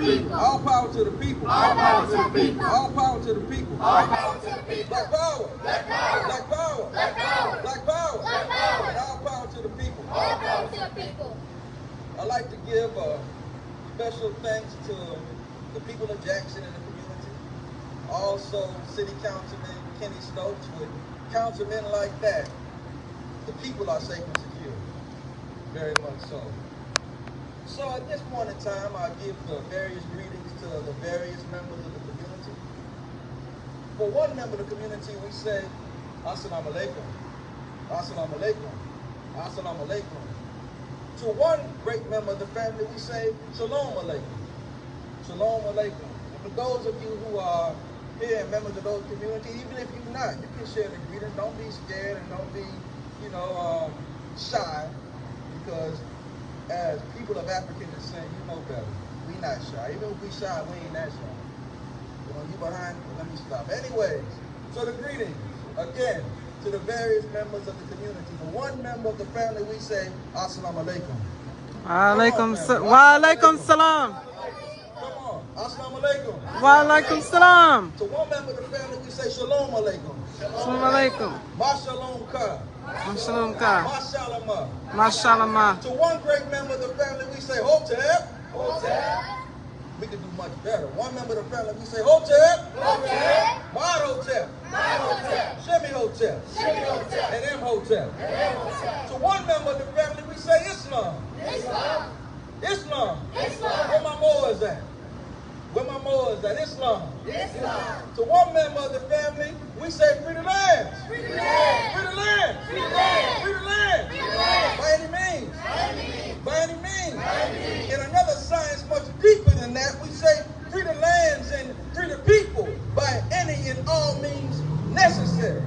people. All power to the people. All power to the people. All power to the people. All power to the people. Black power. Black power. Black power. Black power. Black power. Black power. And all power to the people. All power to the people. I'd like to give a special thanks to the people of Jackson and the community. Also, City Councilman Kenny Stokes. With councilmen like that, the people are safe and secure. Very much so. So at this point in time, I give the various greetings to the various members of the community. For one member of the community, we say, Assalamu alaikum, Assalamu alaikum, Assalamu alaikum. To one great member of the family, we say, Shalom alaikum, Shalom alaikum. And for those of you who are here and members of those communities, even if you're not, you can share the greeting. Don't be scared and don't be, shy, because as people of African descent, you know better. We not shy. Even if we shy, we ain't that shy. You behind, let me stop. Anyways, so the greetings, again, to the various members of the community. For one member of the family, we say, Assalamu alaikum. Wa alaikum salam. Come on, Assalamu alaikum. Wa alaikum salam. To one member of the family, we say, Shalom alaikum. Shalom alaikum. Mashalom ka. Shalom ka. Mashalama. Mashalama. To one great member of the family, we say, Hotep. Hotep. We can do much better. One member of the family, we say, Hotep. Hotep. Mod Hotep. Mod Hotep. Shemi Hotep. Shemi Hotep. And M Hotep. And M Hotep. To one member of the family, we say, Islam. Islam. Islam. Islam. Where my Moors at? Where my Moors at? Islam. Islam. To one member of the family, we say, free the land. Free the land. Free the land. Free the land. Free the land. Free the land. By any means. By any means. By any means. By any means. In another science much deeper than that, we say, free the lands and free the people by any and all means necessary.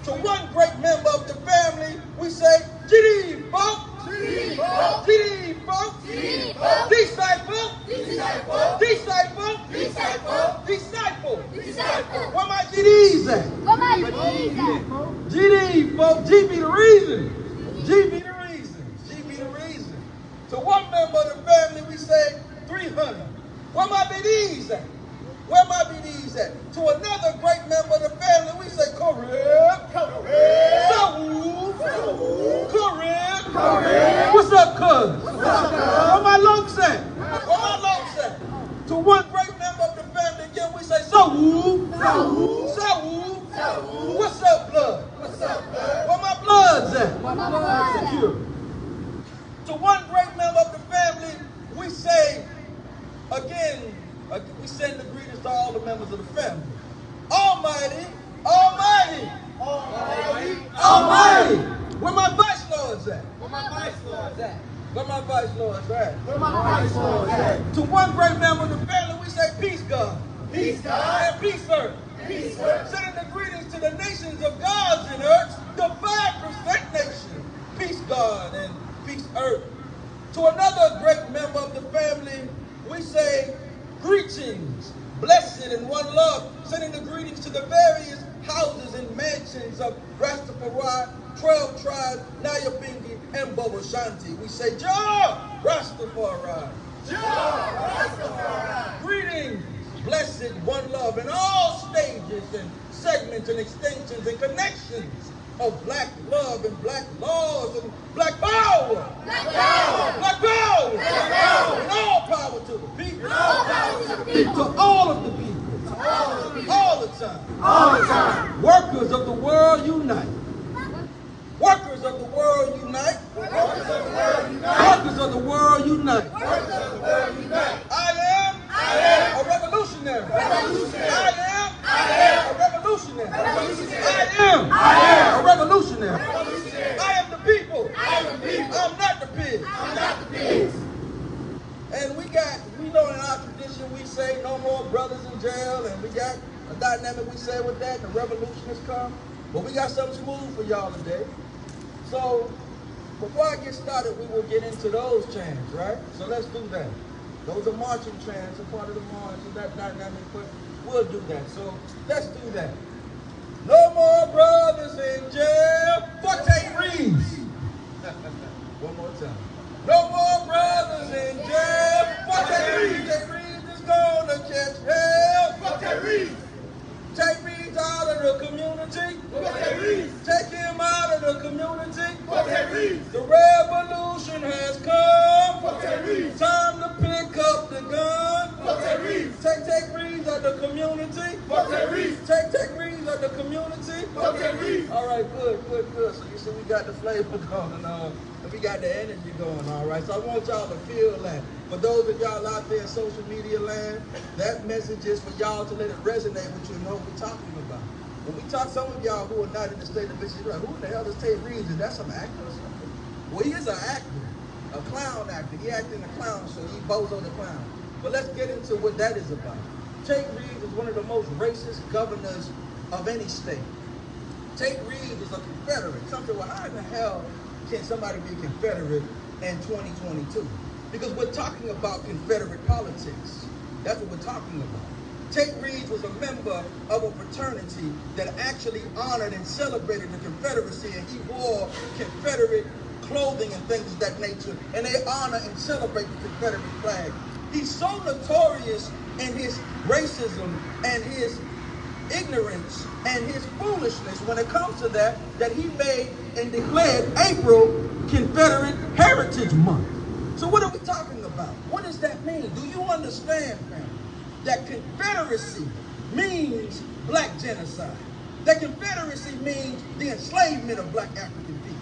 To one great member of the family, we say, GD, folks. GD, folks. GD, folks. GD, folks. Disciple. Disciple. Disciple. Disciple. Disciple. Disciple. Where my GDs at? Where my GDs at? GD, folks. G be the reason. G be the reason. G be the reason. To one member of the family, we say, 300. Where my BDs at? Where my BDs at? To another great member of the family, we say, correct. Correct. Sawu. Correct. Correct. What's up, cuz? What's up, cuz? Where my lokes at? Where my lokes at? To one great member of the family, again, we say, Sawu. Sawu. Sawu. Sawu. What's up, blood? What's up, blood? Where my bloods at? Where my bloods at? Secure. To one great member of the family, we say, again, we send the greetings to all the members of the family. Almighty, Almighty, Almighty, Almighty. Where my vice lords at? Where my vice lords at? Where my vice lords at? Where my vice lords at? To one great member of the family, we say peace, God. Peace, God. And peace, earth. Peace, earth. Sending the greetings to the nations of gods and earth, the 5% nation. Peace, God, and peace, earth. To another great member of the family, we say greetings, blessed and one love, sending the greetings to the various houses and mansions of Rastafari, 12 tribes, Nyabingi, and Bobo Shanti. We say, Jah Rastafari. Jah Rastafari. Greetings, blessed, one love, in all stages and segments and extensions and connections of black love and black laws and black power. Black power. Black power. Black power. And all power to the people. And all power to the people. To all of the people. To all of the people. All the time. All the time. Workers of the world unite. Workers of the world unite. Workers of the world unite. Workers of the world unite. Workers of the world unite. I am a revolutionary. Revolutionary. I am a revolutionary. Revolutionary. I am a revolutionary. Revolutionary. I am the people. I am the people. I'm not the pigs. I'm not the pigs. And we know in our tradition we say no more brothers in jail, and we got a dynamic we say with that, and the revolutionists come. But we got something smooth for y'all today. So before I get started, we will get into those chants, right? So let's do that. Those are marching chants, a part of the march, and that dynamic, but we'll do that. So let's do that. No more brothers in jail. Forte Reeves. One more time. No more brothers in jail. Forte Reeves. Reeves is gone. Take reads of the community. All right, good. So you see we got the flavor going on. And we got the energy going, all right? So I want y'all to feel that. For those of y'all out there in social media land, that message is for y'all to let it resonate with you and know what we're talking about. When we talk, some of y'all who are not in the state of Michigan, like, who the hell is Tate Reeves? Is that some actor or something? Well, he is an actor, a clown actor. He acted in a clown show. He Bozo the Clown. But let's get into what that is about. Tate Reeves is one of the most racist governors of any state. Tate Reeves is a Confederate. Something, well, how in the hell can somebody be Confederate in 2022? Because we're talking about Confederate politics. That's what we're talking about. Tate Reeves was a member of a fraternity that actually honored and celebrated the Confederacy, and he wore Confederate clothing and things of that nature, and they honor and celebrate the Confederate flag. He's so notorious in his racism and his ignorance and his foolishness when it comes to that he made and declared April Confederate Heritage Month. So what are we talking about? What does that mean? Do you understand, family, that Confederacy means black genocide? That Confederacy means the enslavement of black African people.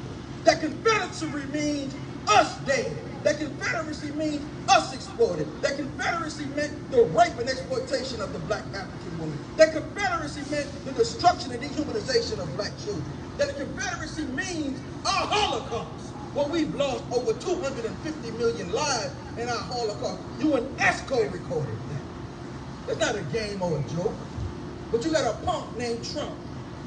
That Confederacy means us dead. That Confederacy means us exploited. That Confederacy meant the rape and exploitation of the black African woman. That Confederacy meant the destruction and dehumanization of black children. That the Confederacy means our Holocaust. Well, we've lost over 250 million lives in our Holocaust. UNESCO recorded that. It's not a game or a joke. But you got a punk named Trump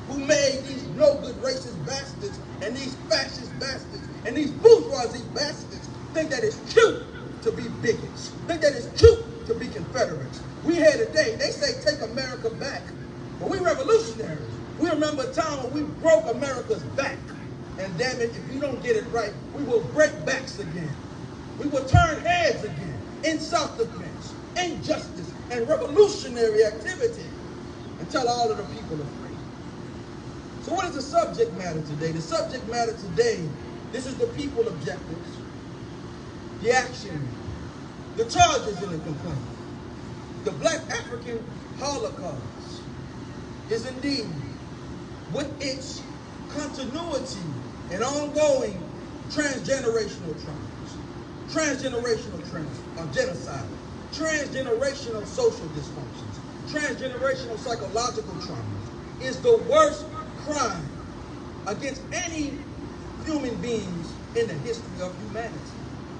who made these no-good racist bastards and these fascist bastards and these bourgeoisie bastards think that it's cute to be bigots, think that it's cute to be Confederates. We here today, they say take America back, but we revolutionaries. We remember a time when we broke America's back. And damn it, if you don't get it right, we will break backs again. We will turn heads again in self-defense, injustice, and revolutionary activity until all of the people are free. So what is the subject matter today? The subject matter today, this is the people objectives, the action, the charges in the complaint. The black African Holocaust is indeed, with its continuity and ongoing transgenerational traumas, genocide, transgenerational social dysfunctions, transgenerational psychological traumas, is the worst crime against any human beings in the history of humanity.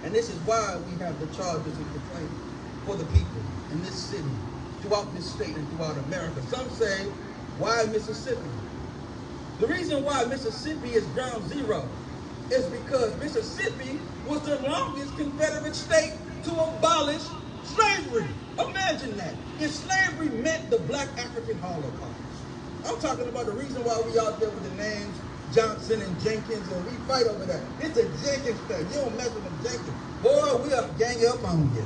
And this is why we have the charges and complaints for the people in this city, throughout this state and throughout America. Some say, why Mississippi? The reason why Mississippi is ground zero is because Mississippi was the longest Confederate state to abolish slavery. Imagine that. If slavery meant the black African Holocaust. I'm talking about the reason why we out there with the names Johnson and Jenkins, and we fight over that. It's a Jenkins thing. You don't mess with them Jenkins. Boy, we are gang up on you.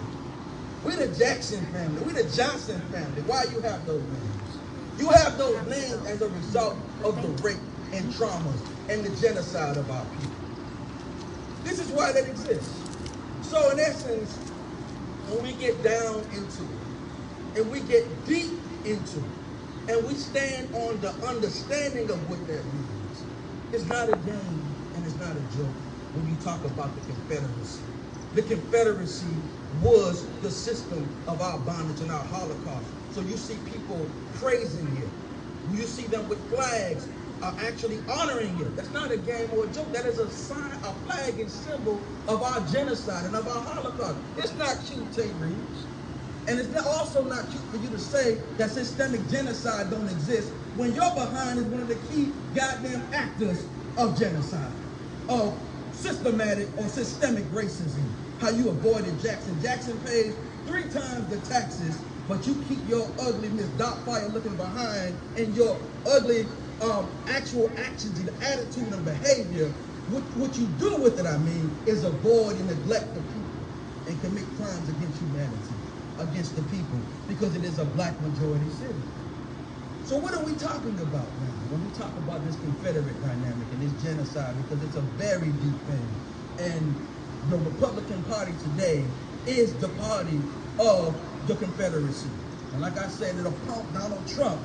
We the Jackson family. We the Johnson family. Why you have those names? You have those names as a result of the rape and traumas and the genocide of our people. This is why that exists. So in essence, when we get down into it, and we get deep into it, and we stand on the understanding of what that means, it's not a game and it's not a joke when you talk about the Confederacy. The Confederacy was the system of our bondage and our Holocaust. So you see people praising it. You see them with flags actually honoring it. That's not a game or a joke. That is a sign, a flag and symbol of our genocide and of our Holocaust. It's not cute, Tate Reeves. And it's also not cute for you to say that systemic genocide don't exist when your behind is one of the key goddamn actors of genocide, of systematic or systemic racism. How you avoided Jackson. Jackson pays 3 times the taxes, but you keep your ugly Miss Doubtfire looking behind and your ugly actual actions and attitude and behavior. What you do with it, I mean, is avoid and neglect the people and commit crimes against humanity, against the people, because it is a black majority city. So what are we talking about now when we talk about this Confederate dynamic and this genocide? Because it's a very deep thing. And the Republican Party today is the party of the Confederacy. And like I said, the punk Donald Trump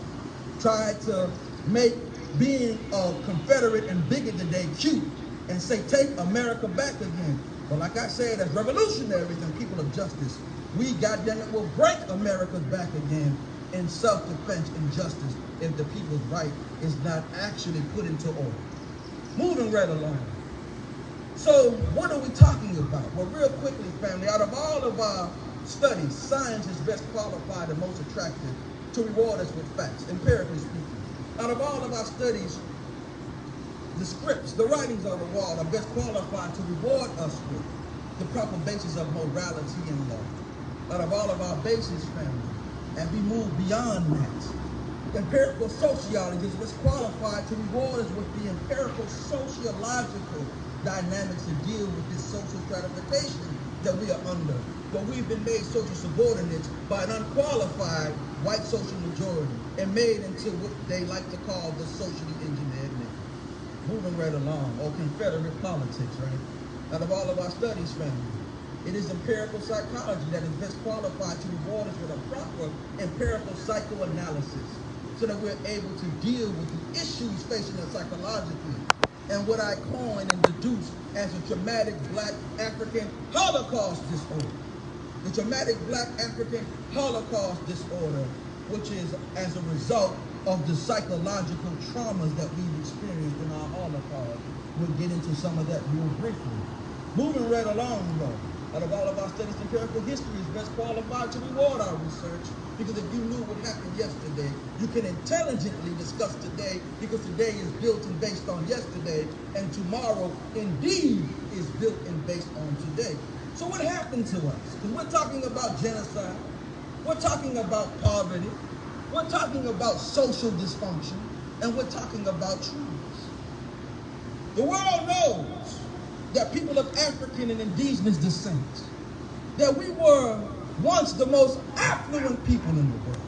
tried to make being a Confederate and bigot today cute and say, take America back again. But like I said, as revolutionaries and people of justice, we, goddammit, will break America back again in self-defense and justice if the people's right is not actually put into order. Moving right along. So what are we talking about? Well, real quickly, family, out of all of our studies, science is best qualified and most attractive to reward us with facts, empirically speaking. Out of all of our studies, the scripts, the writings on the wall are best qualified to reward us with the proper basis of morality and law. Out of all of our bases, family, and we move beyond that, empirical sociology is what's qualified to reward us with the empirical sociological dynamics to deal with this social stratification that we are under. But we've been made social subordinates by an unqualified white social majority and made into what they like to call the socially engineered man. Moving right along, or Confederate politics, right? Out of all of our studies, family, it is empirical psychology that is best qualified to reward us with a proper empirical psychoanalysis so that we're able to deal with the issues facing us psychologically and what I coin and deduce as a traumatic Black African Holocaust disorder. The traumatic Black African Holocaust disorder, which is as a result of the psychological traumas that we've experienced in our Holocaust. We'll get into some of that real briefly. Moving right along, though, out of all of our studies, empirical history is best qualified to reward our research, because if you knew what happened yesterday, you can intelligently discuss today, because today is built and based on yesterday, and tomorrow indeed is built and based on today. So what happened to us? Because we're talking about genocide, we're talking about poverty, we're talking about social dysfunction, and we're talking about truths. The world knows that people of African and indigenous descent, that we were once the most affluent people in the world,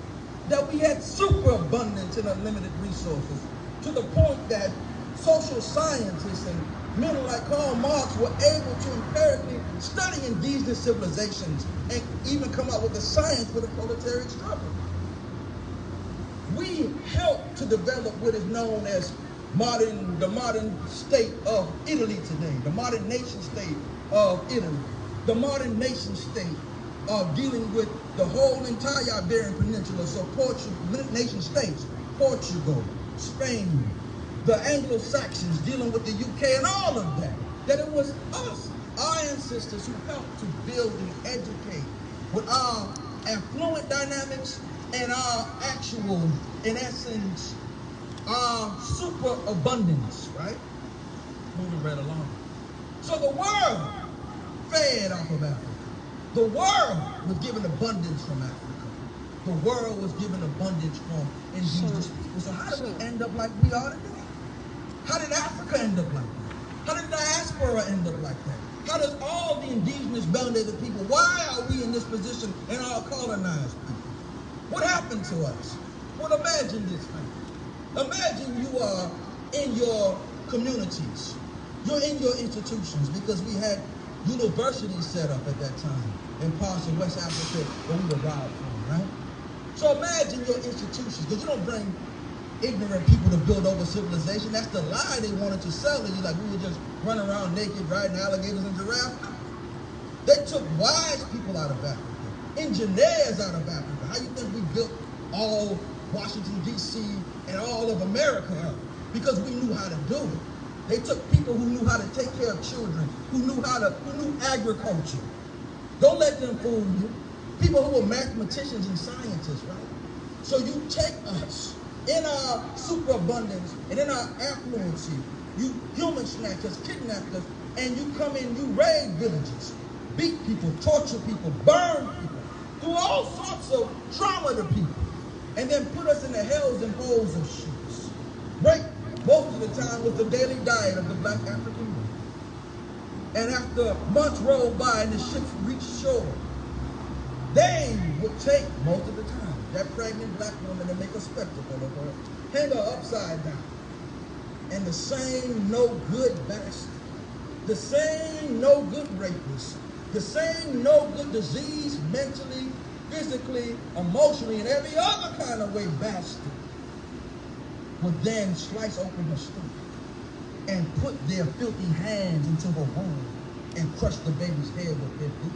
that we had superabundance and unlimited resources, to the point that social scientists and men like Karl Marx were able to empirically study indigenous civilizations and even come up with a science for the proletariat struggle. We helped to develop what is known as the modern state of Italy today, the modern nation state of Italy, the modern nation state of dealing with the whole entire Iberian Peninsula, so nation states, Portugal, Spain, the Anglo-Saxons dealing with the UK and all of that, that it was us, our ancestors, who helped to build and educate with our affluent dynamics and our actual, in essence, our superabundance, right? Moving right along. So the world fed off of Africa. The world was given abundance from Africa. The world was given abundance from indigenous people. So how did we end up like we are today? How did Africa end up like that? How did diaspora end up like that? How does all the indigenous melanated people, why are we in this position and all colonized people? What happened to us? Well, imagine this, man. Imagine you are in your communities. You're in your institutions, because we had universities set up at that time in parts of West Africa where we derived from, right? So imagine your institutions, because you don't bring ignorant people to build over civilization. That's the lie they wanted to sell to you, like we would just run around naked riding alligators and giraffes. They took wise people out of Africa, engineers out of Africa. How you think we built all Washington, D.C., and all of America up? Because we knew how to do it. They took people who knew how to take care of children, who knew agriculture. Don't let them fool you. People who were mathematicians and scientists, right? So you take us in our superabundance and in our affluency, you human snatchers, kidnapped us, and you come in, you raid villages, beat people, torture people, burn people, do all sorts of trauma to people, and then put us in the hells and holes of ships. Right? Most of the time was the daily diet of the Black African woman. And after months rolled by and the ships reached shore, they would take, most of the time, that pregnant Black woman and make a spectacle of her, hang her upside down. And the same no good bastard, the same no good rapist, the same no good disease mentally, physically, physically, emotionally, and every other kind of way bastard would then slice open her stomach and put their filthy hands into her womb and crush the baby's head with their boot.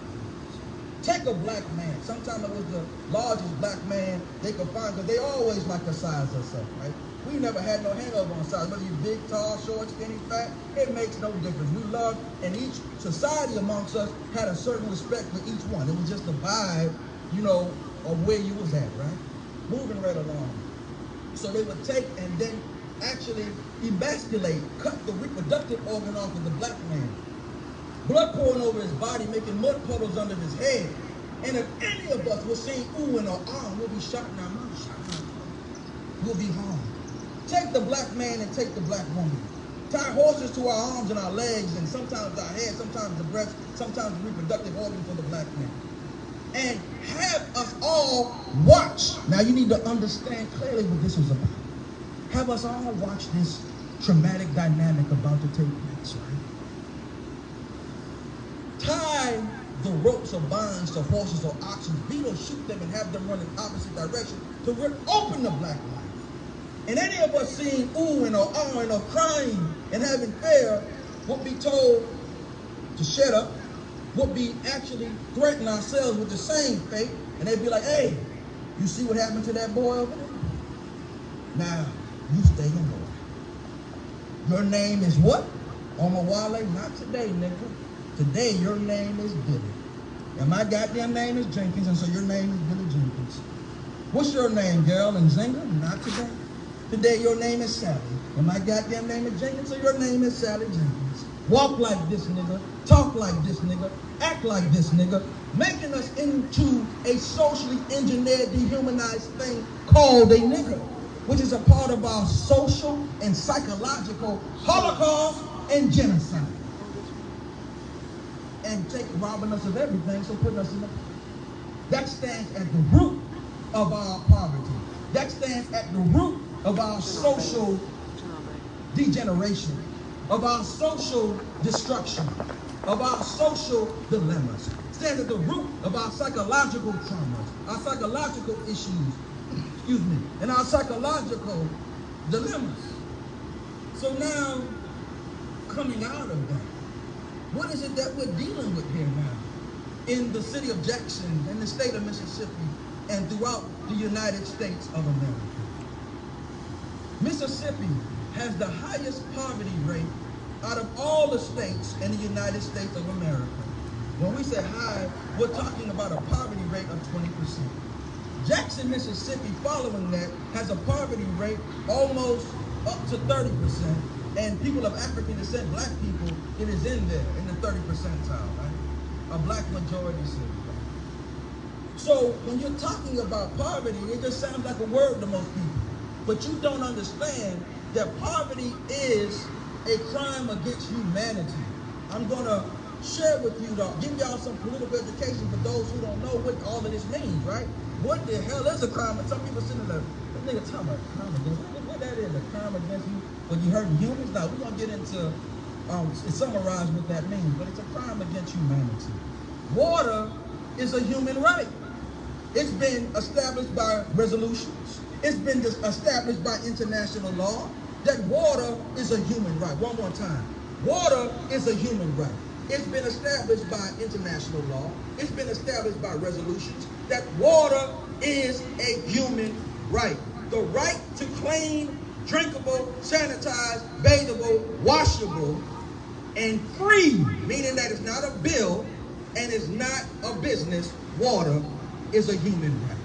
Take a black man. Sometimes it was the largest black man they could find, because they always like to size us up, right? We never had no hangover on size. Whether you're big, tall, short, skinny, fat, it makes no difference. We loved, and each society amongst us had a certain respect for each one. It was just a vibe, you know, of where you was at, right? Moving right along. So they would take and then actually emasculate, cut the reproductive organ off of the black man. Blood pouring over his body, making mud puddles under his head. And if any of us were seen ooh in our arm, we'll be shot in our mouth, shot in our throat. We'll be harmed. Take the black man and take the black woman. Tie horses to our arms and our legs, and sometimes our head, sometimes the breast, sometimes the reproductive organ for the black man. And have us all watch. Now you need to understand clearly what this was about. Have us all watch this traumatic dynamic about to take place, right? Tie the ropes or binds to horses or oxen, beat or shoot them and have them run in opposite direction to rip open the black life. And any of us seeing oohing or ahhing or crying and having fear would be told to shut up, would be actually threatening ourselves with the same fate, and they'd be like, hey, you see what happened to that boy over there? Now, you stay in order. Your name is what? Omawale? Not today, nigga. Today, your name is Billy. And my goddamn name is Jenkins, and so your name is Billy Jenkins. What's your name, girl? And Zinga? Not today. Today, your name is Sally. And my goddamn name is Jenkins, so your name is Sally Jenkins. Walk like this, nigga. Talk like this, nigga. Act like this, nigga. Making us into a socially engineered, dehumanized thing called a nigga, which is a part of our social and psychological Holocaust and genocide. And robbing us of everything, so putting us in the... That stands at the root of our poverty. That stands at the root of our social degeneration, of our social destruction, of our social dilemmas. Stands at the root of our psychological traumas, our psychological issues, excuse me, and our psychological dilemmas. So now, coming out of that, what is it that we're dealing with here now in the city of Jackson, in the state of Mississippi, and throughout the United States of America? Mississippi has the highest poverty rate out of all the states in the United States of America. When we say high, we're talking about a poverty rate of 20%. Jackson, Mississippi, following that, has a poverty rate almost up to 30%. And people of African descent, black people, it is in there, in the 30 percentile, right? A black majority city. So when you're talking about poverty, it just sounds like a word to most people. But you don't understand that poverty is a crime against humanity. I'm going to share with you, give y'all some political education for those who don't know what all of this means, right? What the hell is a crime? Some people sitting there, that nigga talking about crime against, what that is, a crime against you when you hurting humans? Now, we're going to get into, summarize what that means, but it's a crime against humanity. Water is a human right. It's been established by resolutions. It's been established by international law that water is a human right. One more time. Water is a human right. It's been established by international law. It's been established by resolutions that water is a human right. The right to clean, drinkable, sanitized, bathable, washable, and free, meaning that it's not a bill and it's not a business, water is a human right.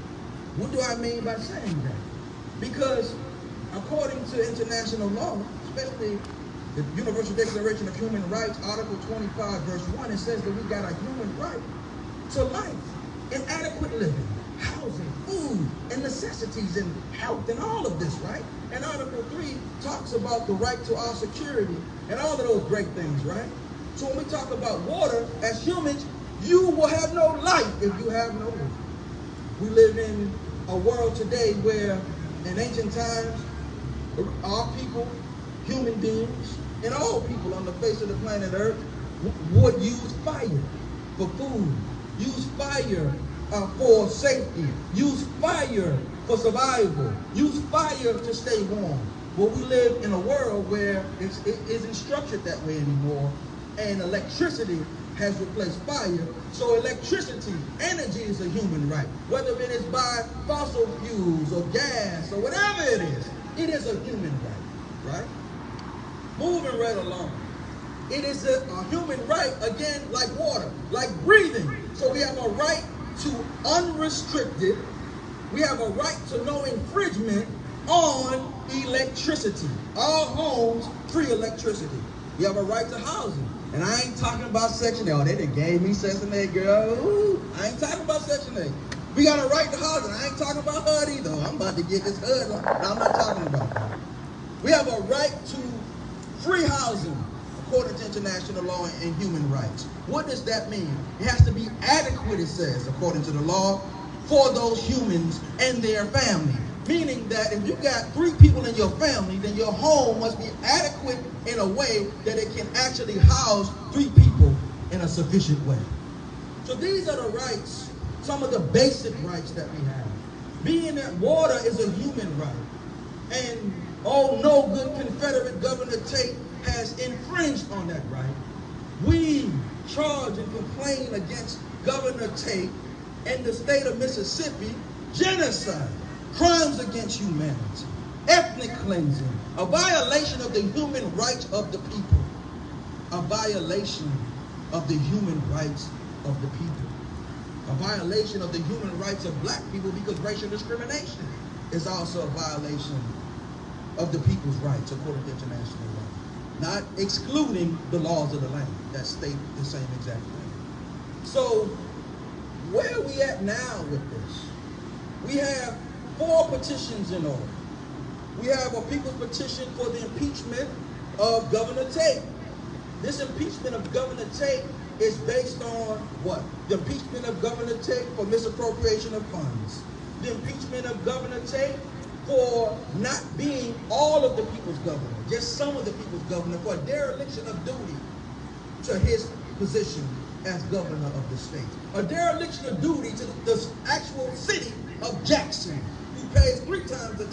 What do I mean by saying that? Because according to international law, especially the Universal Declaration of Human Rights, Article 25, verse 1, it says that we got a human right to life and adequate living, housing, food, and necessities, and health, and all of this, right? And Article 3 talks about the right to our security and all of those great things, right? So when we talk about water, as humans, you will have no life if you have no water. We live in a world today where in ancient times, our people, human beings, and all people on the face of the planet Earth would use fire for food, use fire for safety. Use fire for survival. Use fire to stay warm. Well, we live in a world where it isn't structured that way anymore, and electricity has replaced fire. So electricity, energy is a human right. Whether it is by fossil fuels or gas or whatever it is a human right, right? Moving right along. It is a human right, again, like water, like breathing. So we have a right to unrestricted, we have a right to no infringement on electricity. All homes, free electricity. We have a right to housing. And I ain't talking about Section 8. Oh, they done gave me Section 8, girl. Ooh, I ain't talking about Section 8. We got a right to housing. I ain't talking about HUD either. I'm about to get this HUD. I'm not talking about that. We have a right to free housing according to international law and human rights. What does that mean? It has to be adequate, it says, according to the law, for those humans and their family. Meaning that if you got 3 people in your family, then your home must be adequate in a way that it can actually house 3 people in a sufficient way. So these are the rights, some of the basic rights that we have. Being that water is a human right, and oh, no good Confederate Governor Tate has infringed on that right. We charge and complain against Governor Tate and the state of Mississippi genocide, crimes against humanity, ethnic cleansing, a violation of the human rights of the people, a violation of the human rights of the people, a violation of the human rights of black people, because racial discrimination is also a violation of the people's rights according to international law, not excluding the laws of the land that state the same exact thing. So where are we at now with this? We have 4 petitions in order. We have a people's petition for the impeachment of Governor Tate. This impeachment of Governor Tate is based on what? The impeachment of Governor Tate for misappropriation of funds. The impeachment of Governor Tate for not being all of the people's governor, just some of the people's governor, for a dereliction of duty to his position as governor of the state. A dereliction of duty to the actual city of Jackson, who pays 3 times the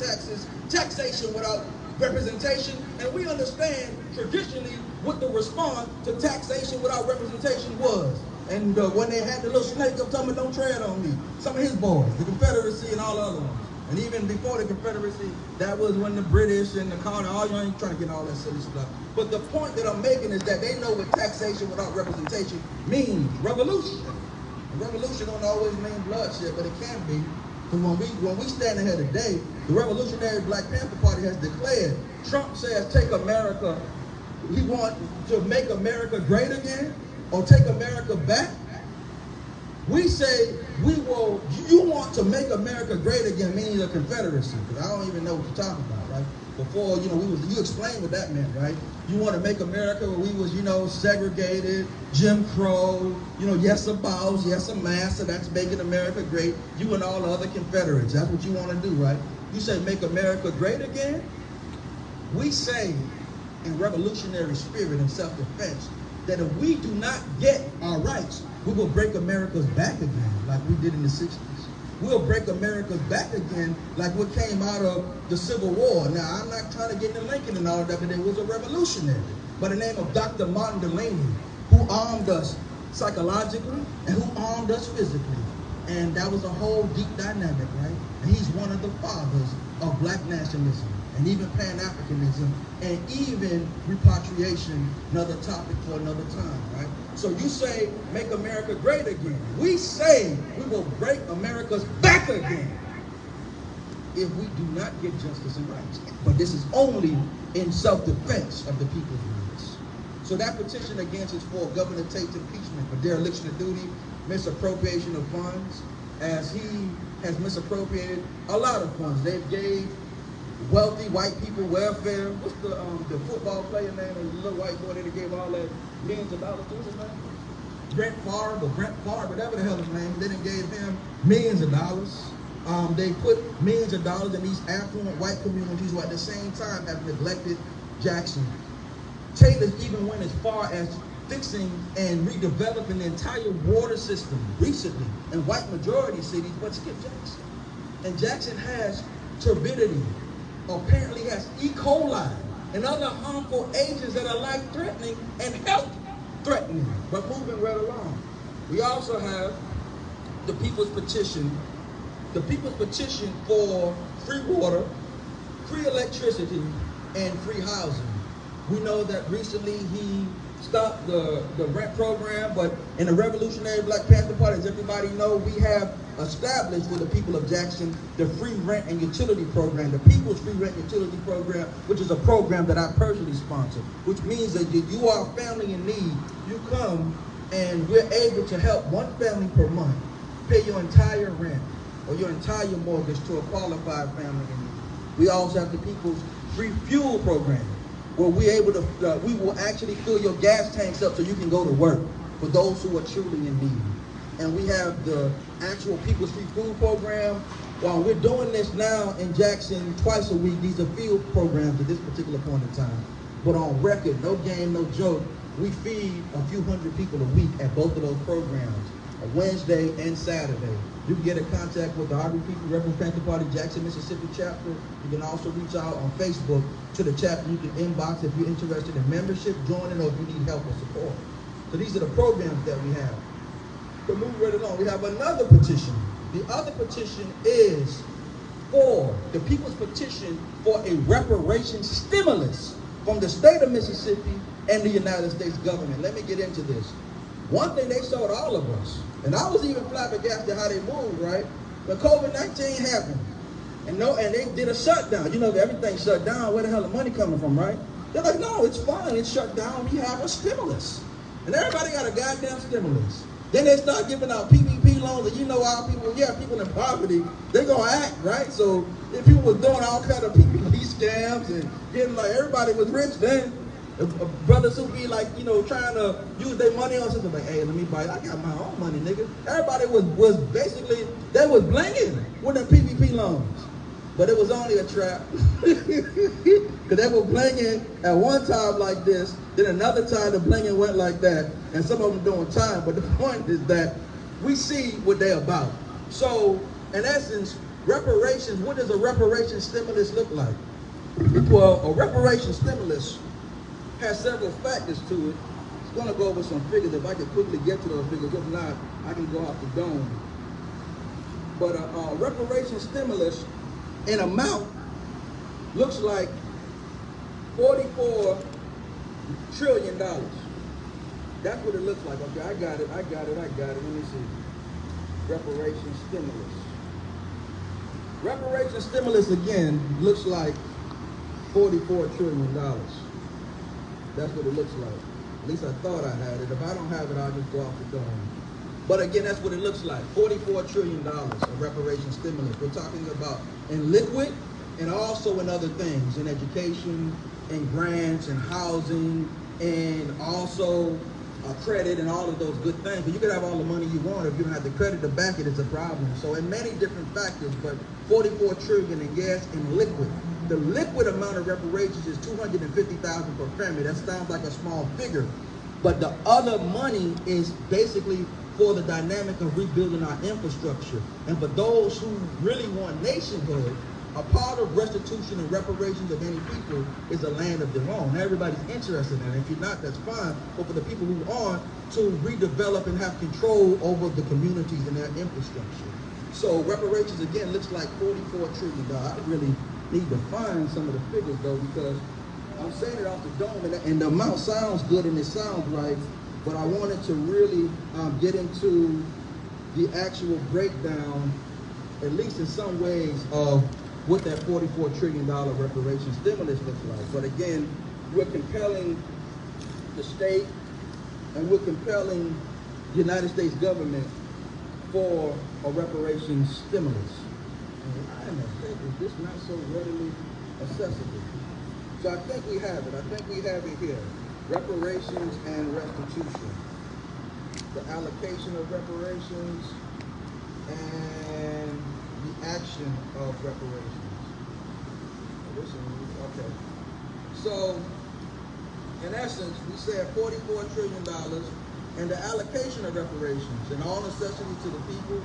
taxation without representation. And we understand traditionally what the response to taxation without representation was. And when they had the little snake up talking, don't tread on me, some of his boys, the Confederacy and all the other ones. And even before the Confederacy, that was when the British and the colony, all you ain't trying to get all that silly stuff. But the point that I'm making is that they know what taxation without representation means. Revolution. And revolution don't always mean bloodshed, but it can be. Because when we stand here today, the Revolutionary Black Panther Party has declared, Trump says take America, he wants to make America great again, or take America back. We say, you want to make America great again, meaning the Confederacy, because I don't even know what you're talking about, right? Before, you explained what that meant, right? You want to make America where we was, segregated, Jim Crow, yes a boss, yes a master, that's making America great. You and all the other Confederates, that's what you want to do, right? You say make America great again? We say in revolutionary spirit and self-defense that if we do not get our rights, we will break America's back again, like we did in the 60s. We'll break America's back again, like what came out of the Civil War. Now, I'm not trying to get into Lincoln and all that, but there was a revolutionary by the name of Dr. Martin Delany, who armed us psychologically and who armed us physically. And that was a whole deep dynamic, right? And he's one of the fathers of black nationalism, and even Pan-Africanism, and even repatriation, another topic for another time, right? So you say, make America great again. We say we will break America's back again if we do not get justice and rights. But this is only in self-defense of the people's rights. So that petition against is for Governor Tate's impeachment for dereliction of duty, misappropriation of funds, as he has misappropriated a lot of funds. They gave wealthy white people welfare. What's the football player name? The little white boy that gave all that millions of dollars to, his name? Brent Favre, whatever the hell his name. They done gave him millions of dollars. They put millions of dollars in these affluent white communities who at the same time have neglected Jackson. Taylor even went as far as fixing and redeveloping the entire water system recently in white majority cities, but skip Jackson. And Jackson has turbidity, apparently has E. coli and other harmful agents that are life-threatening and health-threatening. But moving right along, we also have the People's Petition. The People's Petition for free water, free electricity, and free housing. We know that recently he stopped the rent program, but in the Revolutionary Black Panther Party, as everybody knows, we have established for the people of Jackson the free rent and utility program, the People's Free Rent Utility Program, which is a program that I personally sponsor, which means that you are a family in need. You come and we're able to help one family per month pay your entire rent or your entire mortgage to a qualified family in need. We also have the People's Free Fuel Program, where we will actually fill your gas tanks up so you can go to work for those who are truly in need. And we have the actual People's Free Food Program. While we're doing this now in Jackson twice a week, these are field programs at this particular point in time. But on record, no game, no joke, we feed a few hundred people a week at both of those programs, a Wednesday and Saturday. You can get in contact with the RBPP Reverend Panther Party Jackson, Mississippi chapter. You can also reach out on Facebook to the chapter. You can inbox if you're interested in membership, joining, or if you need help or support. So these are the programs that we have. But moving right along, we have another petition. The other petition is for the People's Petition for a reparations stimulus from the state of Mississippi and the United States government. Let me get into this. One thing they showed all of us, and I was even flabbergasted how they moved, right? When COVID-19 happened, and they did a shutdown. You know, if everything shut down, where the hell the money coming from, right? They're like, no, it's fine, it's shut down, we have a stimulus. And everybody got a goddamn stimulus. Then they start giving out PPP loans, and you know how people in poverty, they're gonna act, right? So if people was doing all kind of PPP scams and getting like, everybody was rich then, brothers who be like, you know, trying to use their money on something like, hey, let me buy it. I got my own money, nigga. Everybody was basically, they was blinging with them PPP loans. But it was only a trap. Because they were blinging at one time like this, then another time the blinging went like that, and some of them doing time. But the point is that we see what they're about. So, in essence, reparations, what does a reparation stimulus look like? Well, a reparation stimulus has several factors to it. It's going to go over some figures. If I can quickly get to those figures, if not, I can go off the dome. But a reparation stimulus in amount looks like $44 trillion. That's what it looks like. Okay, I got it. Let me see. Reparation stimulus. Reparation stimulus, again, looks like $44 trillion. That's what it looks like. At least I thought I had it. If I don't have it, I'll just go off the dome. But again, that's what it looks like. $44 trillion of reparation stimulus. We're talking about in liquid and also in other things, in education, in grants, and housing, and also credit and all of those good things. But you can have all the money you want. If you don't have the credit to back it, it's a problem. So in many different factors, but $44 trillion, and yes, in liquid. The liquid amount of reparations is $250,000 per family. That sounds like a small figure. But the other money is basically for the dynamic of rebuilding our infrastructure. And for those who really want nationhood, a part of restitution and reparations of any people is a land of their own. Everybody's interested in it. If you're not, that's fine. But for the people who are, to redevelop and have control over the communities and their infrastructure. So reparations, again, looks like $44 trillion. I really need to find some of the figures, though, because I'm saying it off the dome, and the amount sounds good and it sounds right, but I wanted to really get into the actual breakdown, at least in some ways, of what that $44 trillion reparation stimulus looks like. But again, we're compelling the state and we're compelling the United States government for a reparations stimulus. And I am afraid is this not so readily accessible? So I think we have it. I think we have it here. Reparations and restitution. The allocation of reparations and the action of reparations. Okay. So in essence, we said $44 trillion, and the allocation of reparations and all necessity to the people.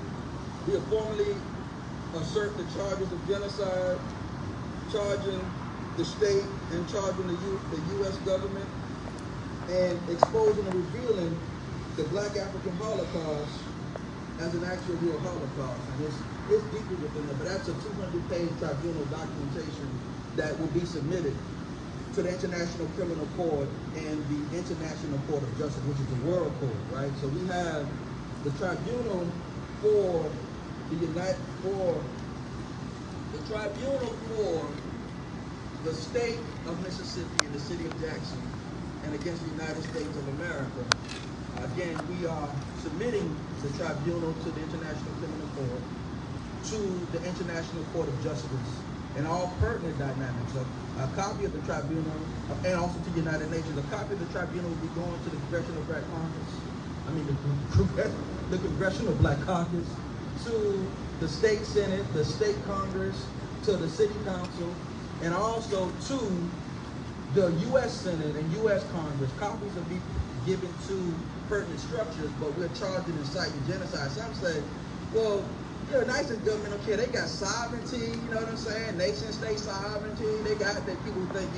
We have formally assert the charges of genocide, charging the state and charging the U.S. government, and exposing and revealing the Black African Holocaust as an actual real Holocaust. And it's deeper within that, but that's a 200-page tribunal documentation that will be submitted to the International Criminal Court and the International Court of Justice, which is the World Court, right? So we have the tribunal for the state of Mississippi and the city of Jackson, and against the United States of America. Again, we are submitting the tribunal to the International Criminal Court, to the International Court of Justice, and all pertinent dynamics. A copy of the tribunal, and also to the United Nations, a copy of the tribunal will be going to the Congressional Black Caucus, the Congressional Black Caucus, to the State Senate, the State Congress, to the City Council, and also to the U.S. Senate and U.S. Congress. Copies will be given to pertinent structures, but we're charging and inciting genocide. Some say, well, the United States government don't care. They got sovereignty, you know what I'm saying? Nation state sovereignty. They got that people think,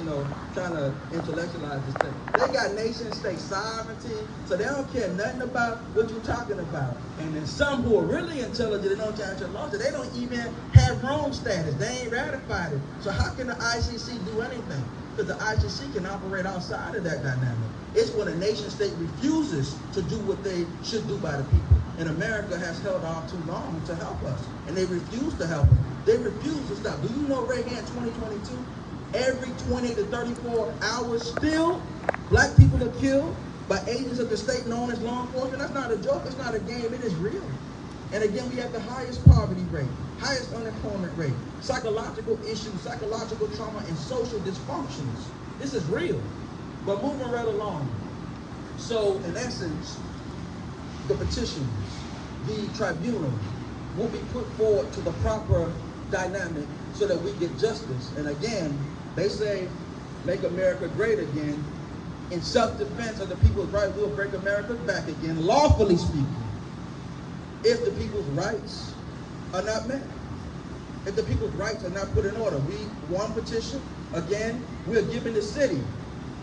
trying to intellectualize this thing. They got nation state sovereignty, so they don't care nothing about what you're talking about. And then some who are really intelligent, they don't challenge your laws, they don't even have Rome status. They ain't ratified it. So how can the ICC do anything? Because the ICC can operate outside of that dynamic. It's when a nation state refuses to do what they should do by the people. And America has held off too long to help us. And they refuse to help them. They refuse to stop. Do you know right here in 2022, every 20 to 34 hours still, black people are killed by agents of the state known as law enforcement? That's not a joke. It's not a game. It is real. And again, we have the highest poverty rate, highest unemployment rate, psychological issues, psychological trauma, and social dysfunctions. This is real. But moving right along. So, in essence, the petitions, the tribunal will be put forward to the proper dynamic so that we get justice. And again, they say, make America great again. In self-defense of the people's right, we'll break America back again, lawfully speaking, if the people's rights are not met. If the people's rights are not put in order. One petition, again, we're giving the city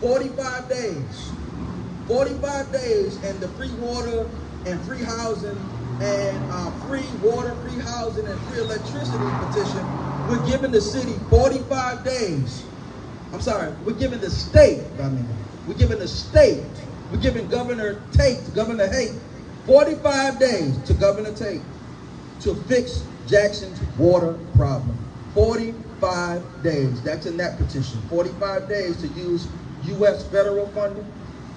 45 days. 45 days, and the free water and free housing and free water, free housing, and free electricity petition, we're giving the city 45 days. I'm sorry, we're giving the state, we're giving the state, we're giving Governor Haight, 45 days to Governor Tate to fix Jackson's water problem. 45 days, that's in that petition. 45 days to use U.S. federal funding,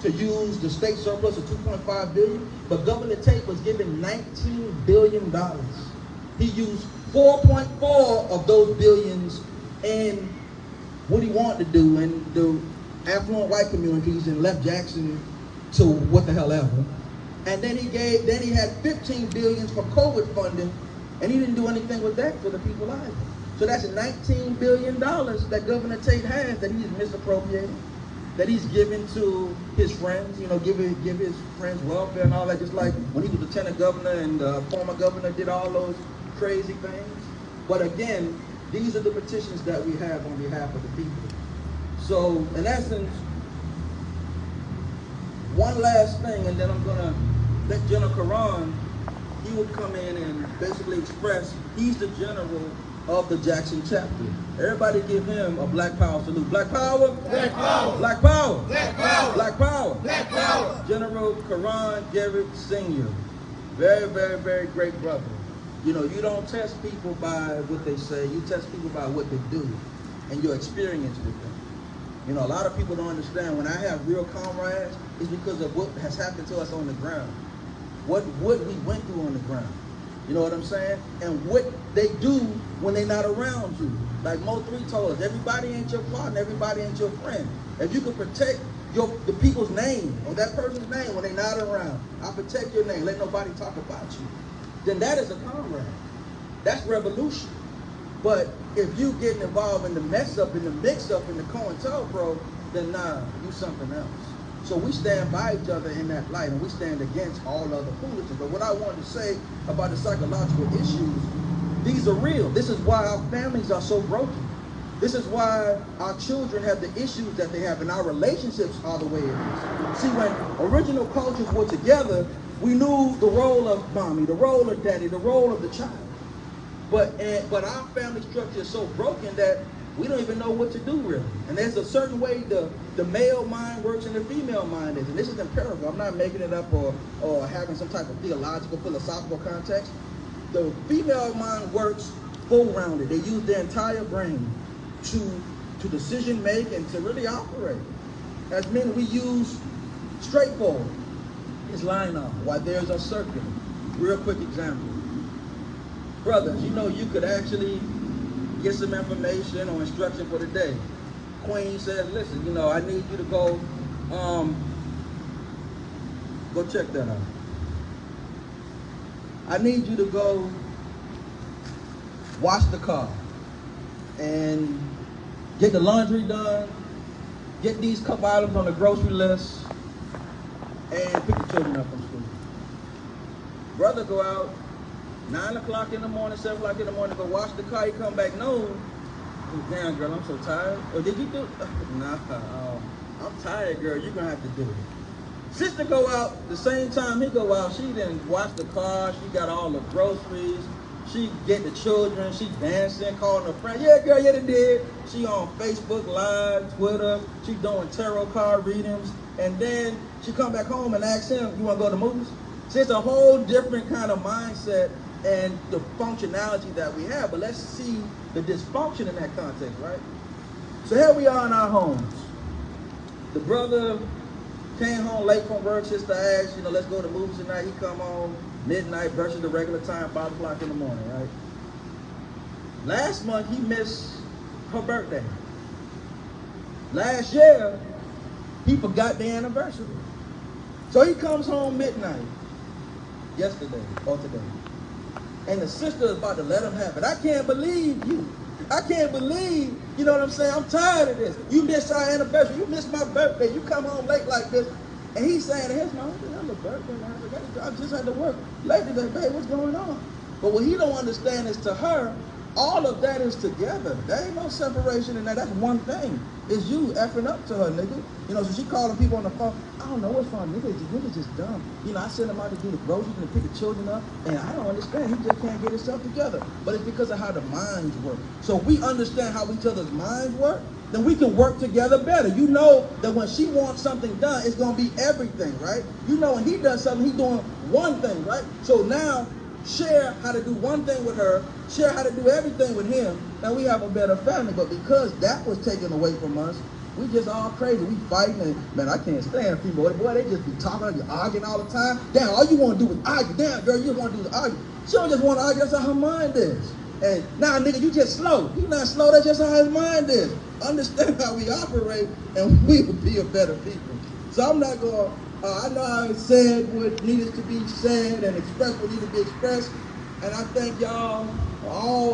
to use the state surplus of $2.5 billion, but Governor Tate was given $19 billion. He used 4.4 of those billions in what he wanted to do in the affluent white communities and left Jackson to what the hell ever. And then he had 15 billion for COVID funding, and he didn't do anything with that for the people either. So that's $19 billion that Governor Tate has that he's misappropriating, that he's given to his friends, give his friends welfare and all that, just like when he was lieutenant governor and the former governor did all those crazy things. But again, these are the petitions that we have on behalf of the people. So in essence, one last thing, and then I'm gonna let General Karan, he will come in and basically express, he's the general of the Jackson chapter. Everybody give him a Black Power salute. Black Power? Black Power! Black Power! Black Power! Black Power! Black Power! General Karan Garrett Sr., very, very, very great brother. You don't test people by what they say, you test people by what they do and your experience with them. A lot of people don't understand, when I have real comrades, it's because of what has happened to us on the ground. What we went through on the ground. You know what I'm saying? And what they do when they're not around you. Like Mo 3 told us, everybody ain't your partner, everybody ain't your friend. If you can protect the people's name, or that person's name when they're not around, I'll protect your name, let nobody talk about you, then that is a comrade. That's revolution. But if you getting involved in the mess up, in the mix up, in the COINTELPRO, then nah, you something else. So we stand by each other in that light, and we stand against all other foolishness. But what I wanted to say about the psychological issues, these are real. This is why our families are so broken. This is why our children have the issues that they have, and our relationships are the way it is. See, when original cultures were together, we knew the role of mommy, the role of daddy, the role of the child. But our family structure is so broken that we don't even know what to do, really. And there's a certain way the male mind works and the female mind is. And this is empirical. I'm not making it up or having some type of theological, philosophical context. The female mind works full-rounded. They use their entire brain to decision make and to really operate. As men, we use straightforward. It's line on, while there's a circular. Real quick example. Brothers, you know you could actually get some information or instruction for the day. Queen says, listen, you know, I need you to go check that out. I need you to go wash the car and get the laundry done, get these couple items on the grocery list, and pick the children up from school. Brother go out 9 o'clock in the morning, 7 o'clock in the morning, go wash the car, he come back noon. Damn, girl, I'm so tired. Or did you do? Nah, I'm tired, girl, you're gonna have to do it. Sister go out the same time he go out, she didn't wash the car, she got all the groceries, she get the children, she dancing, calling her friend. Yeah, girl, yeah, they did. She on Facebook Live, Twitter, she doing tarot card readings, and then she come back home and asks him, you wanna go to the movies? So it's a whole different kind of mindset and the functionality that we have. But let's see the dysfunction in that context, right? So here we are in our homes. The brother came home late from work, sister asked, you know, let's go to the movies tonight. He come home midnight versus the regular time, 5 o'clock in the morning, right? Last month, he missed her birthday. Last year, he forgot the anniversary. So he comes home midnight, yesterday or today. And the sister is about to let him have it. I can't believe you. I can't believe, you know what I'm saying? I'm tired of this. You missed our anniversary. You missed my birthday. You come home late like this. And he's saying to his mom, I'm a birthday. I just had to work late today, babe. What's going on? But what he don't understand is to her, all of that is together. There ain't no separation in that. That's one thing. It's you effing up to her, nigga. You know, so she calling people on the phone. I don't know what's wrong. Nigga's just dumb. You know, I send him out to do the groceries and pick the children up, and I don't understand. He just can't get himself together. But it's because of how the minds work. So if we understand how each other's minds work, then we can work together better. You know that when she wants something done, it's going to be everything, right? You know when he does something, he's doing one thing, right? So now, share how to do one thing with her, share how to do everything with him, and we have a better family. But because that was taken away from us, we just all crazy. We fighting, and man, I can't stand people. Boy, they just be talking, arguing all the time. Damn, all you want to do is argue. Damn, girl, you just want to do is argue. She don't just want to argue. That's how her mind is. And now, nigga, you just slow. You not slow. That's just how his mind is. Understand how we operate, and we will be a better people. So I'm not going. I know I said what needed to be said and expressed what needed to be expressed. And I thank y'all,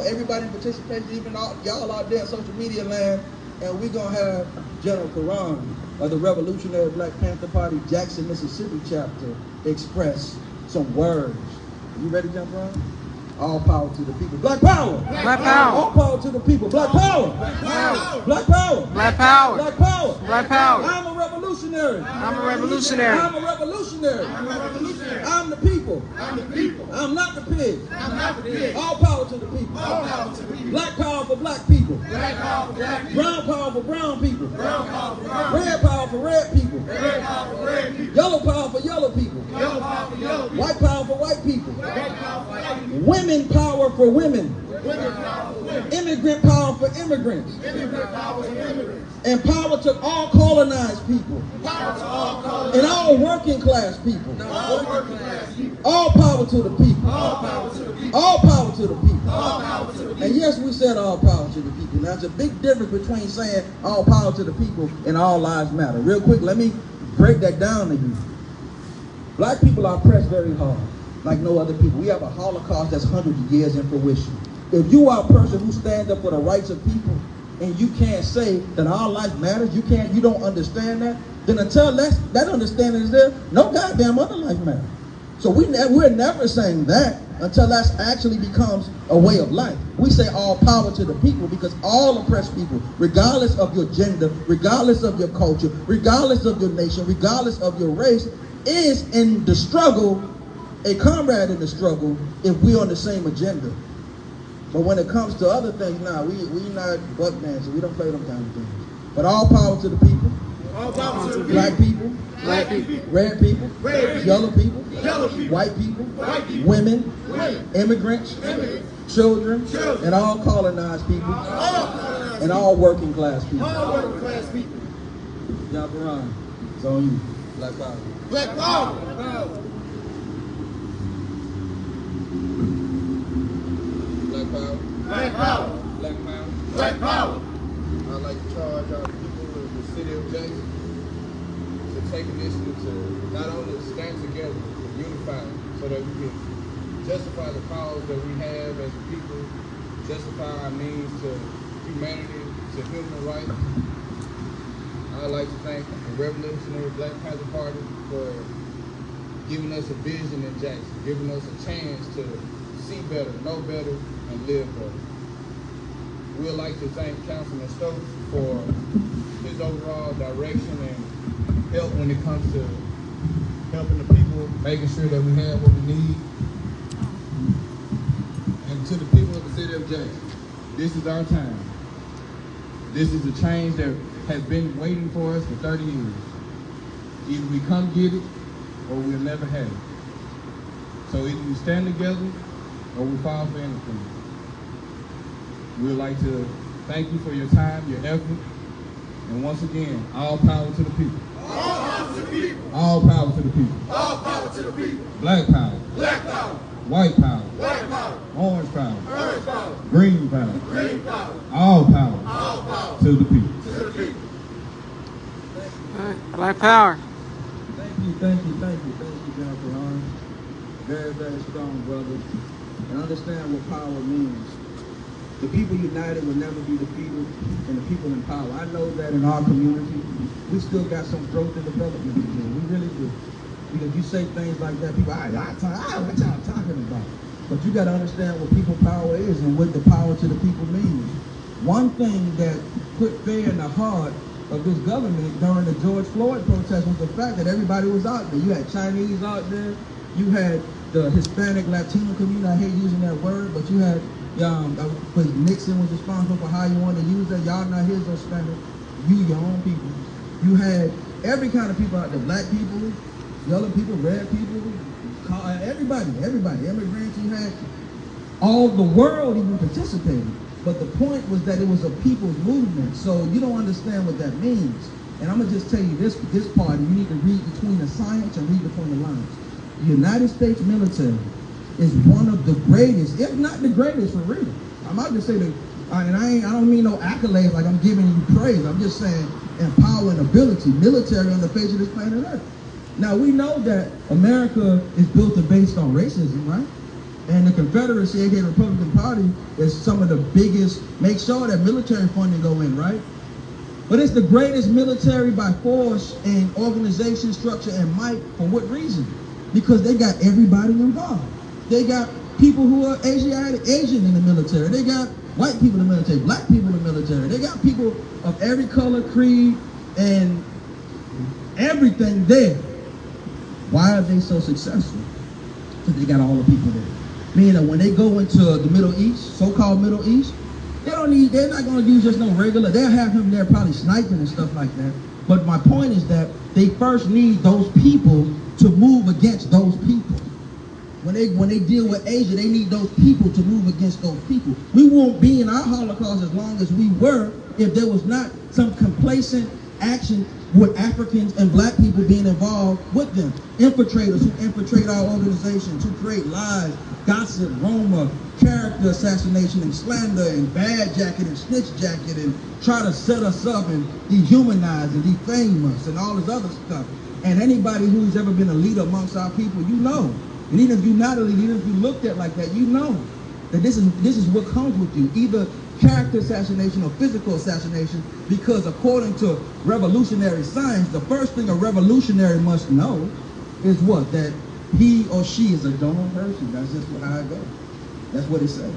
everybody in participation, even y'all out there in social media land. And we're going to have General Karan of the Revolutionary Black Panther Party, Jackson, Mississippi chapter, express some words. You ready, General Karan? All power to the people. Black power! Black power! All power to the people. Black power! Black power! Black power! Black power! Black power! Black power! I'm a revolutionary! I'm a revolutionary! I'm a revolutionary! I'm a revolutionary! I'm the people! I'm the people! I'm not the pig! I'm not the pig! All power to the people! All power to the people! Black power for black people! Black power for black people! Brown power for brown people! Brown power for brown people! Red power for red people! Red power for red people! Yellow power for yellow people! Yellow power for yellow people! White power for white people! White power for white people! Women power for women! Women power for women! Immigrant power for immigrants! Immigrant power for immigrants! And power to all colonized people! Power to all colors! And all working class people! All working class people! All power to the people! All power to the people! All power to the people! All power to the people! And yes, we said all power to the people. Now, there's a big difference between saying all power to the people and all lives matter. Real quick, let me break that down to you. Black people are pressed very hard, like no other people. We have a Holocaust that's hundreds of years in fruition. If you are a person who stands up for the rights of people, and you can't say that our life matters, you don't understand that, then until that understanding is there, no goddamn other life matters. So we're never saying that until that actually becomes a way of life. We say all power to the people because all oppressed people, regardless of your gender, regardless of your culture, regardless of your nation, regardless of your race, is in the struggle, a comrade in the struggle, if we're on the same agenda. But when it comes to other things, we not buck dancing. We don't play them kind of things. But all power to the people. All power to the Black people. Black people. Red people. Red people. Yellow people. Yellow people. White people. White people. Women. Women. Immigrants. Immigrants. Children. Children. And all colonized people. All colonized And all working class people. All working class people. Y'all Quran. It's on you. Black power. Black power. Black power. Black power. Black power. Black power. Black power. I'd like to charge our people of the city of Jackson to take initiative to not only stand together, but unify so that we can justify the cause that we have as a people, justify our means to humanity, to human rights. I'd like to thank the Revolutionary Black Panther Party for giving us a vision in Jackson, giving us a chance to see better, know better, and live better. We'd like to thank Councilman Stokes for his overall direction and help when it comes to helping the people, making sure that we have what we need. And to the people of the city of Jackson, this is our time. This is a change that has been waiting for us for 30 years. Either we come get it, or we'll never have it. So either we stand together, or we fall for anything. We'd like to thank you for your time, your effort, and once again, all power to the people. All power to the people. All power to the people. All power to the people. Black power. Black power. White power. White power. Orange power. Orange power. Green power. Green power. All power. All power to the people. to the people. Black power. Thank you, Jennifer Arn. Very, very strong, brother. And understand what power means. The people united will never be defeated, and the people in power. I know that in our community, we still got some growth and development to do. We really do. Because you say things like that, people, what y'all talking about? But you got to understand what people power is and what the power to the people means. One thing that put fear in the heart of this government during the George Floyd protest was the fact that everybody was out there. You had Chinese out there, you had the Hispanic Latino community. I hate using that word, but you had because Nixon was responsible for how you want to use that. Y'all not his or Spanish. You your own people. You had every kind of people out there. Black people, yellow people, red people, everybody, immigrants. You had all the world even participated. But the point was that it was a people's movement. So you don't understand what that means. And I'm gonna just tell you this part. You need to read between the science and read between the lines. The United States military is one of the greatest, if not the greatest, for real. I'm about to say that, and I don't mean no accolades like I'm giving you praise. I'm just saying in power and ability, military on the face of this planet Earth. Now we know that America is built and based on racism, right? And the Confederacy, aka the Republican Party, is some of the biggest. Make sure that military funding go in, right? But it's the greatest military by force and organization, structure, and might. For what reason? Because they got everybody involved. They got people who are Asian in the military. They got white people in the military, black people in the military. They got people of every color, creed, and everything there. Why are they so successful? Because they got all the people there. Meaning that when they go into the Middle East, so-called Middle East, they're not going to use just no regular. They'll have him there probably sniping and stuff like that. But my point is that they first need those people to move against those people. When they deal with Asia, they need those people to move against those people. We won't be in our Holocaust as long as we were if there was not some complacent action with Africans and black people being involved with them. Infiltrators who infiltrate our organizations, who create lies, gossip, rumor, character assassination, and slander, and bad jacket, and snitch jacket, and try to set us up and dehumanize and defame us and all this other stuff. And anybody who's ever been a leader amongst our people, you know. And even if you're not a leader, even if you looked at like that, you know that this is what comes with you, either character assassination or physical assassination, because according to revolutionary science, the first thing a revolutionary must know is what? That he or she is a donor person. That's just how it goes. That's what it says.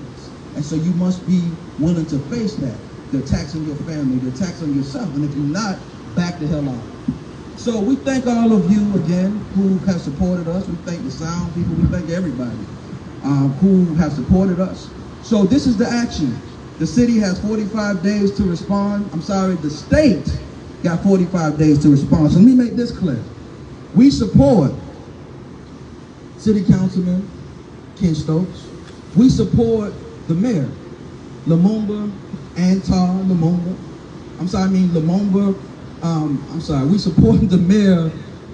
And so you must be willing to face that. The attacks on your family, the attacks on yourself. And if you're not, back the hell off. So we thank all of you again who have supported us. We thank the sound people. We thank everybody who have supported us. So this is the action. The city has 45 days to respond. I'm sorry, the state got 45 days to respond. So let me make this clear. We support City Councilman Ken Stokes. We support the mayor, Lumumba, Antar Lumumba. Lumumba. We support the mayor,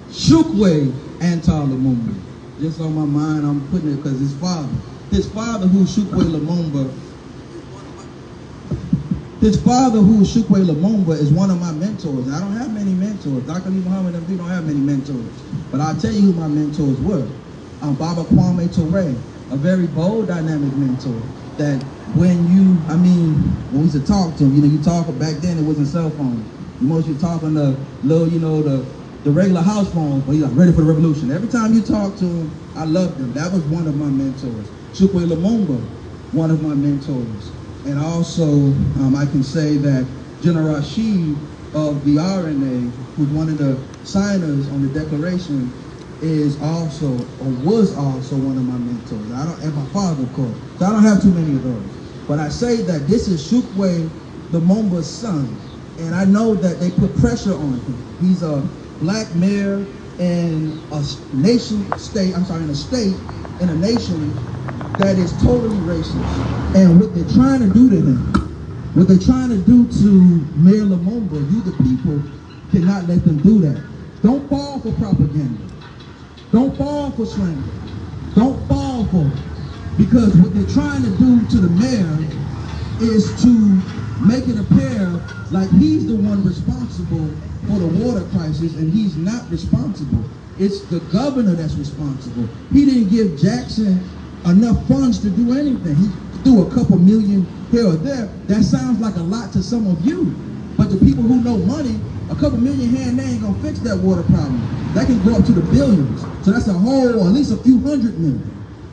Chukwe Antar Lumumba. Just on my mind, I'm putting it because his father who Chukwe Lumumba, is one of my mentors. I don't have many mentors. Dr. Lee Muhammad and don't have many mentors. But I'll tell you who my mentors were. Baba Kwame Ture, a very bold, dynamic mentor. That when we used to talk to him, you talk, back then it wasn't cell phone. Most you talk on the little, the regular house phone, but he's like, ready for the revolution. Every time you talk to him, I loved him. That was one of my mentors. Chukwe Lumumba, one of my mentors. And also, I can say that General Rashid of the RNA, who's one of the signers on the Declaration, is also, or was also one of my mentors. And my father, of course. So I don't have too many of those. But I say that this is Chukwe Lumumba's son. And I know that they put pressure on him. He's a black mayor in a nation, in a state, in a nation that is totally racist. And what they're trying to do to him, what they're trying to do to Mayor Lumumba, you the people cannot let them do that. Don't fall for propaganda. Don't fall for slander. Don't fall for it. Because what they're trying to do to the mayor is to make it appear like he's the one responsible for the water crisis, and he's not responsible. It's the governor that's responsible. He didn't give Jackson enough funds to do anything. He threw a couple million here or there. That sounds like a lot to some of you. But the people who know money, a couple million here and there ain't gonna fix that water problem. That can go up to the billions. So that's a whole, or at least a few hundred million.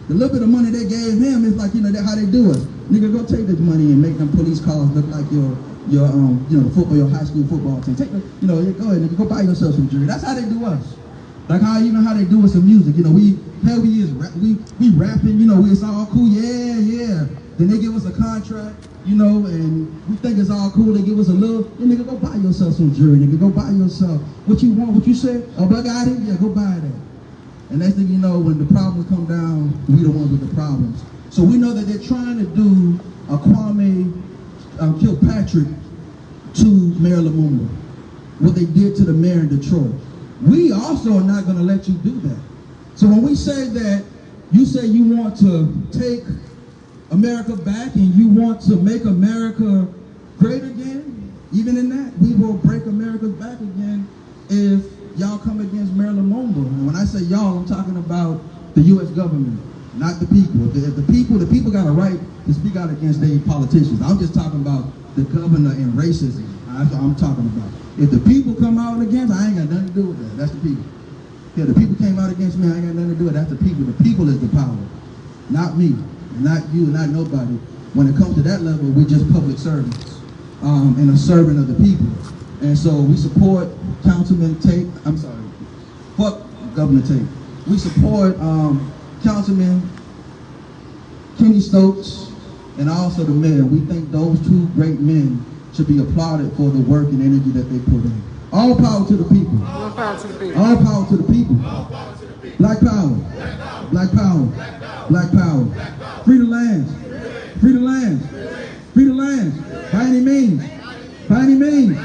The little bit of money they gave him is like, how they do it. Nigga, go take this money and make them police cars look like your high school football team. Take the, go ahead, nigga, go buy yourself some jewelry. That's how they do us. Like how they do us in music. We rapping, it's all cool, yeah. Then they give us a contract, and we think it's all cool. They give us a little, nigga, go buy yourself some jewelry, nigga, go buy yourself. What you want, what you say? Oh, but I got it? Yeah, go buy that. And next thing you know, when the problems come down, we the ones with the problems. So we know that they're trying to do a Kwame Kilpatrick to Mayor Lumumba, what they did to the mayor in Detroit. We also are not going to let you do that. So when we say that, you say you want to take America back and you want to make America great again, even in that, we will break America's back again if y'all come against Mayor Lumumba. And when I say y'all, I'm talking about the U.S. government, not the people. If the people got a right to speak out against their politicians. I'm just talking about the governor and racism. That's what I'm talking about. If the people come out against, I ain't got nothing to do with that. That's the people. Yeah, the people came out against me, I ain't got nothing to do with it. That's the people. The people is the power. Not me, not you, not nobody. When it comes to that level, we're just public servants and a servant of the people. And so we support Councilman Tate. I'm sorry. Fuck Governor Tate. We support Councilman Kenny Stokes and also the mayor. We think those two great men should be applauded for the work and energy that they put in. All power to the people. All power to the people. All power to the people. Black power. Black power. Black power. Free the lands. Free the lands. Free the lands. By any means. By any means.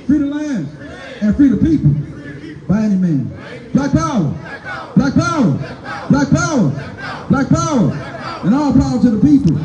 Free the lands. And free the people. By any means. Black power. Black power. Black power. Black power. And all power to the people.